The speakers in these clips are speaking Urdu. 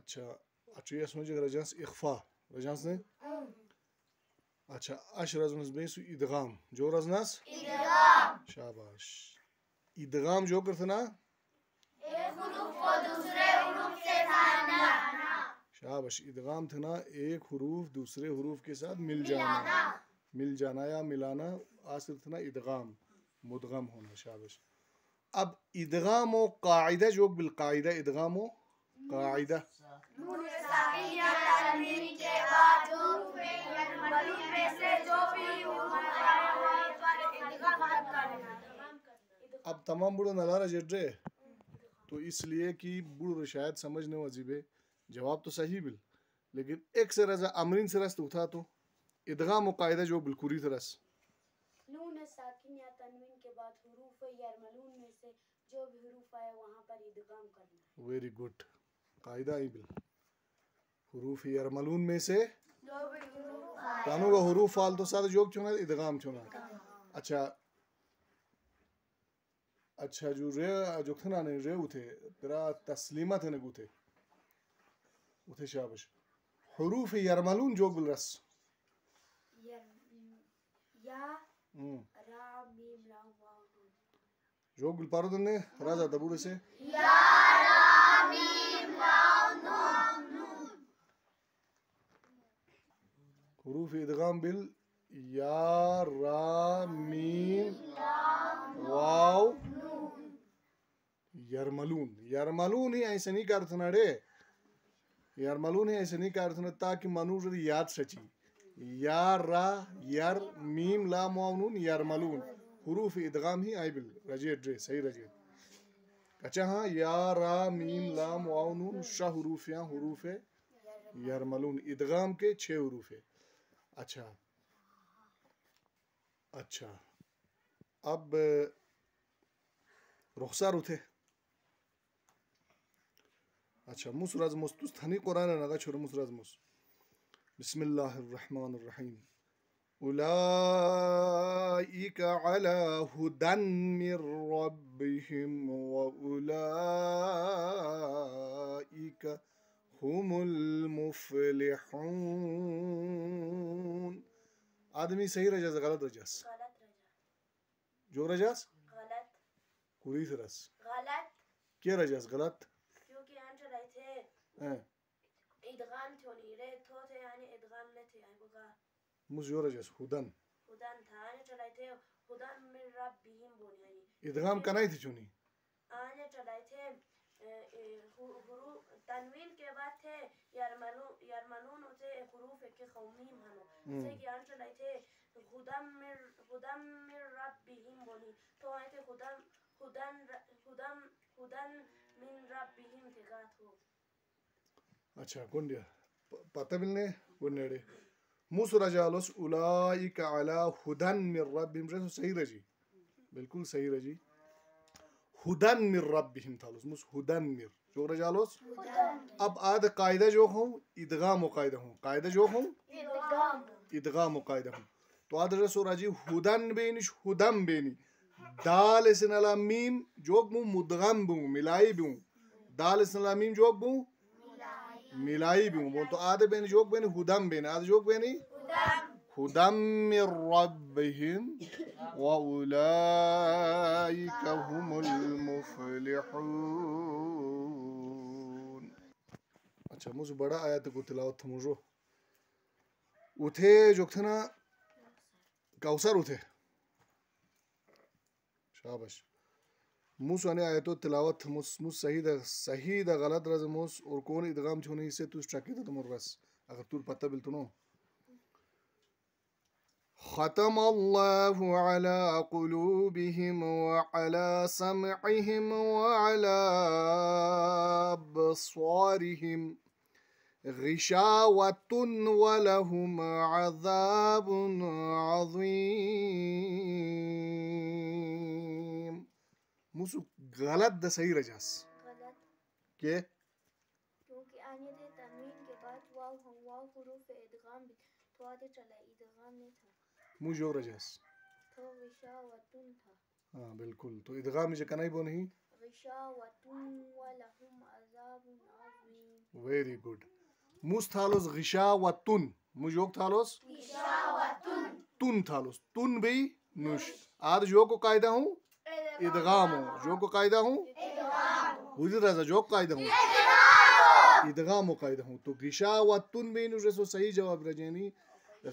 اچھا اچھا سمجھ رجانس اخفا رجانس نے اچھا اش رزنس بے سو ادغام جو رزنس ادغام شاباش ادغام جو کرتنا ایک حروف کو دوسرے حروف سے ملانا شاباش ادغام تھنا ایک حروف دوسرے حروف کے ساتھ مل جانا یا ملانا آصر تھنا ادغام مدغم ہونا شاباش اب ادغام و قاعدہ جو بالقاعدہ ادغام و قاعدہ نون ساکن یا تنوین کے بعد حروف یرملون میں سے جو بھی حروف آیا وہاں پر ادغام کرنا اب تمام بڑو نلارا جڈرے تو اس لیے کہ بڑو شاید سمجھنے واجبے جواب تو صحیح بل لیکن ایک سے رضا امرین سے رست اٹھا تو ادغام و قاعدہ جو بالکوری ترس نون ساکن یا تنوین کے بعد حروف یرملون میں سے جو بھی حروف آئے وہاں پر ادغام کرنا ویری گڈ قاعدہ ہی بل حروف یرملون میں سے کانوں کا حروف فال تو ساتھ جوگ چنا ادغام چنا اچھا جو رے جو تھنا نہیں رے اٹھے تیرا تسلیمہ تھے نگو تھے اٹھے شابش حروف یرملون جو بل رس یا را میم لام واو نون جو بل پارو دن نے راجہ دبوڑے سے یا را میم لام نون حروف ادغام بل یا را میم واو یرملون ہی ایسے نہیں کرتنا ڈے یرملون ہی ایسے نہیں کرتنا تاکہ منور یاد سچی یا را یر میم لام واو نون یرملون حروف ادغام ہی آئی بل رجیت ڈے صحیح رجیت اچھا ہاں یا را میم لام واو نون شاہ حروف یہاں حروف یرملون ادغام کے 6 حروف ہے اچھا اب رخسار اٹھے اچھا مسرز مستوس تھنی قرآن نگا چھوڑ مسرز مس بسم اللہ الرحمن الرحیم اولئک علی ہدی من ربہم واولئک هم المفلحون آدمی صحیح رجاس غلط رجاس جو رجاس غلط کوری ترس غلط کیا رجاس غلط کیونکہ آنچہ رہے تھے ادغام تھونی رہے تو تھے یعنی ادغام نہ تھے یعنی بگا مجھ جو رجاس خودن تھا آنچہ رہے تھے خودن من ربہم بونی یعنی ادغام کنائی تھی چونی آنچہ رہے تھے تنوین کے بعد تھے یرملون ہوتے حروف کے خومیم ہنو سے کہ آنچہ رہے تھے خودن من ربہم بونی تو آئے تھے خودن من ربہم تھے گات ہو اچھا کون دیا پتہ ملنے کون نیڑے موس رجالوس اولائک علی ہدن من ربہم رجو صحیح رجی بالکل صحیح رجی ہدن من ربہم تھالوس موس ہدن مر جو رجالوس اب آدھ قاعدہ جو ہوں ادغام و قاعدہ ہوں قاعدہ جو ہوں ادغام و قاعدہ ہوں تو آدھ رسو راجی ہدن بینش ہدم بینی دال اسن علا میم جوگ بوں مدغم بوں ملائی بوں دال اسن علا میم جوگ بوں ملائی بوں تو آدھ بین جوگ بین ہدم بین آدھ جوگ بینی ہدم من ربہم واولائک هم المفلحون اچھا مجھ بڑا آیت کو تلاوت تھا مجھو اتھے جو تھنا کوثر اتھے شابش موس وانے آیتو تلاوت موس صحیح دا غلط رز موس اور کون ادغام چھونے اسے تو اسٹرکی دا تمور رس اگر تور پتہ بلتنو ختم اللہ علی قلوبہم وعلی سمعہم وعلی ابصارہم غشاوۃ ولہم عذاب عظیم موسو غلط دا صحیح رجاس غلط کہ کیونکہ آنے تھے تنوین کے بعد واو ہوں واو حروف ادغام بھی تو آدھے چلا ادغام نہیں تھا مجھ جو رجاس تو غشاوتن تھا ہاں بالکل تو ادغام مجھے کنائی بو نہیں غشاوتن ولہم عذاب عظیم Very good. Mus thalos ghishawatun. Mujok thalos tun thalos. Tun bhi nush. Ad jo ko qaida hu idgham ho. Jo ko qaida hu Huzur raza jo ko qaida hu idgham ho qaida hu. To ghishawatun bhi nush so sahi jawab rajeni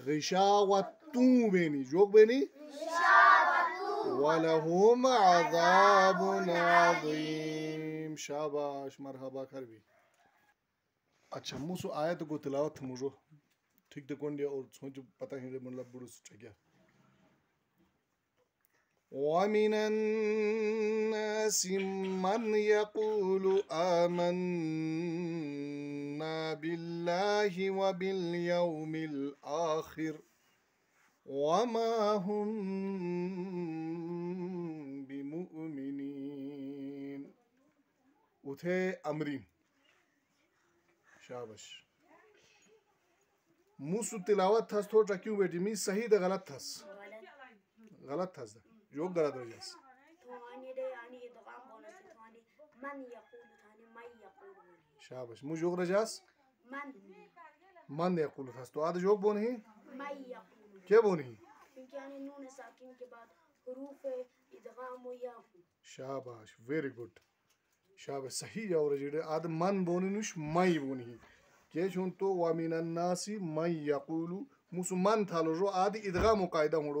ghishawatun bhi jok bhi وَلَهُمْ عَذَابٌ عَظِيمٌ. شاباش مرحبا کربی. اچھا موسو آیت کو تلاوت مجھو ٹھیک دکون دیا اور سوچو پتہ ہی مطلب بڑو سچا وَمِنَ النَّاسِ مَنْ يَقُولُ آمَنَّا بِاللَّهِ وَبِالْيَوْمِ الْآخِرِ وَمَا هُمْ بِمُؤْمِنِينَ. اتھے امرین. شابش. موسو تلاوت تھاس تھوڑا کیوں بیٹی می صحیح دا غلط تھاس غلط تھاس دا جو غلط ہو جاس شابش مو جو رجاس من یقول تھاس تو آدھ جوک بون ہی کیا بون ہی شاباش ویری گڈ شابش صحیح جاو رجیڑے آدھ من بونی نوش مائی بونی ہی کہ چون تو وَمِنَ النَّاسِ مَن يَقُولُ موسو من تھالو جو آدھ ادغام قاعدہ ہوں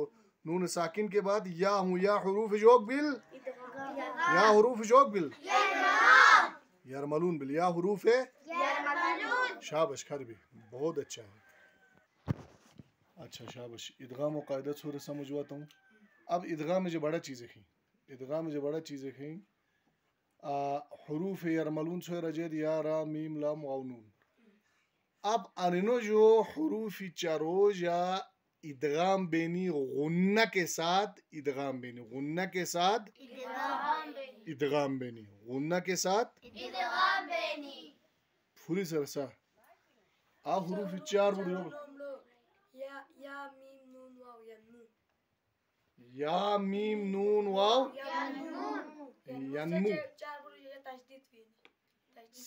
نون ساکن کے بعد یا ہوں یا حروف جوک بل یا حروف جوک بل یرملون بل یا حروف ہے شابش کھر بھی بہت اچھا ہے. اچھا شابش ادغام و قاعدہ سورہ سمجھواتا ہوں. اب ادغام میں جو بڑا چیزیں کھیں حروف یرملون سوئے رجید یا را میم لام واو نون. اب اننو جو حروف چاروج یا ادغام بینی غنہ کے ساتھ ادغام بینی غنہ کے ساتھ ادغام بینی غنہ کے ساتھ ادغام بینی پھولی سرسا آ حروف چار بڑی ہو یا میم نون واو ینمو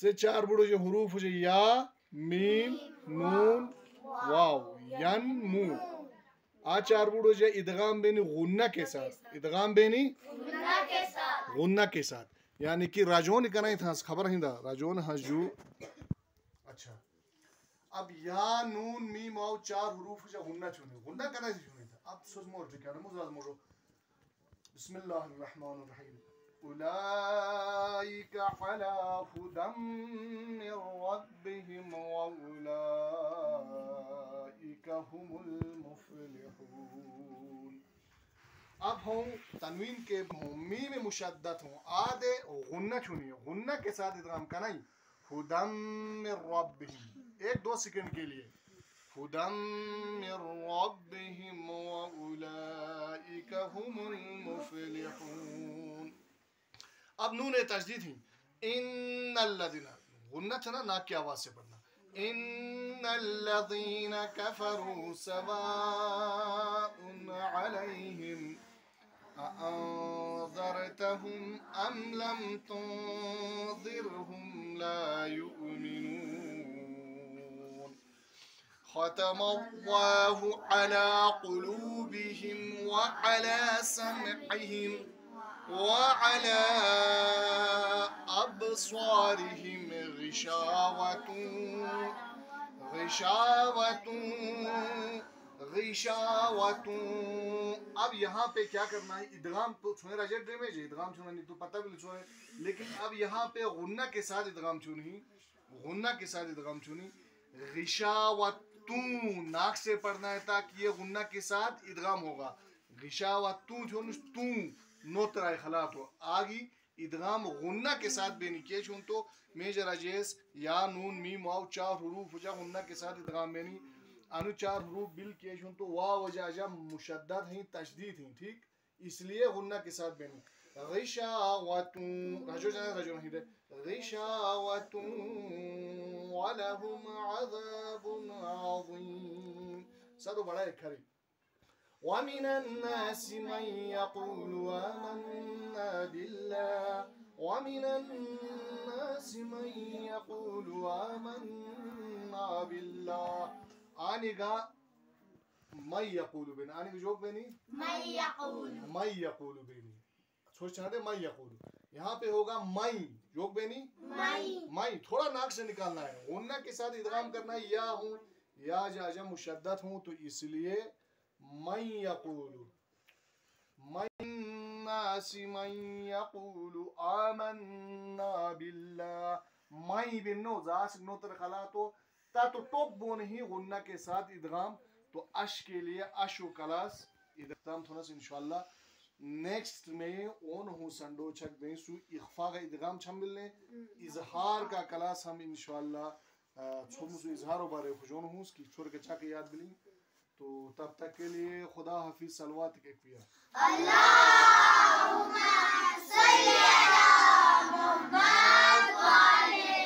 سے چار بڑو جو حروف جو یا میم نون واو ینمو آ چار بڑو جو ادغام بینی غنہ کے ساتھ ادغام بینی غنہ کے ساتھ یعنی کہ راجون کنائی تھا خبر ہی دا راجون ہجو. اچھا اب یا نون میم واو چار حروف جو غنہ چونی غنہ کنائی چونی تھا اب سوز مور ٹھیکانا مزاد مورو. بسم اللہ الرحمن الرحیم أولئك على هدى من ربهم وأولئك هم المفلحون. اب ہوں تنوین کے میم مشدد ہوں آدھے غنہ چونی غنہ کے ساتھ ادغام کرنا ہی هدى من ربهم ایک دو سیکنڈ کے لیے هدى من ربهم وأولئك هم المفلحون. اب نون تجدید ہی ان الذین غنہ تھا نا ناک کی آواز سے پڑھنا ان الذین کفروا سواء علیہم اانذرتهم ام لم تنذرهم لا يؤمنون. ختم اللہ علی قلوبهم وعلى سمعهم وعلى أبصارهم غشاوة. اب یہاں پہ کیا کرنا ہے ادغام تو چھونے راجے ڈیمیج ہے ادغام چھونا نہیں تو پتہ بھی چھونے لیکن اب یہاں پہ غنہ کے ساتھ ادغام چھونی غشاوتون ناک سے پڑھنا ہے تاکہ یہ غنہ کے ساتھ ادغام ہوگا. غشاوتون چھونش تون نوترائے خلات ہو آگی ادغام غنہ کے ساتھ بینی کیے چھون تو میجر اجیس یا نون میم واو چار حروف جا غنہ کے ساتھ ادغام بینی انو چار حروف بل کیے چھون تو واو جا مشدد ہیں تشدید ہیں ٹھیک اس لیے غنہ کے ساتھ بینی غشاوتون رجو نہیں دے غشاوتون ولہم عذاب عظیم سادو بڑا ایک کھری. وَمِنَ النَّاسِ مَن يَقُولُ آمَنَّا بِاللَّهِ ومن الناس من يقول آمنا بالله. آنے گا من یقول بینی، آنے گا جوک بینی من یقول من یقول بینی، سوچ چاہتے من یقول، یہاں پہ ہوگا من جوک بینی من، تھوڑا ناک سے نکالنا ہے، غنہ کے ساتھ ادغام کرنا ہے، یا ہوں یا جاجم مشدد ہوں، تو اس لیے من یقول. من الناس من يقول آمنا بالله. مائی بنو زاس نو تر خلاتو تا تو ٹوپ بون ہی غنہ کے ساتھ ادغام. تو اش کے لیے اش و کلاس ادغام تھوڑا سا انشاءاللہ نیکسٹ میں اون ہوں سنڈو چھک دیں سو اخفا کا ادغام چھم ملنے، اظہار کا کلاس ہم انشاءاللہ چھوڑ سو اظہار و بارے خوشون ہوں اس کی چھوڑ کے چاک یاد بلیں. تو تب تک کے لیے خدا حافظ. صلوات کے کیا اللہم صلی علی محمد و علی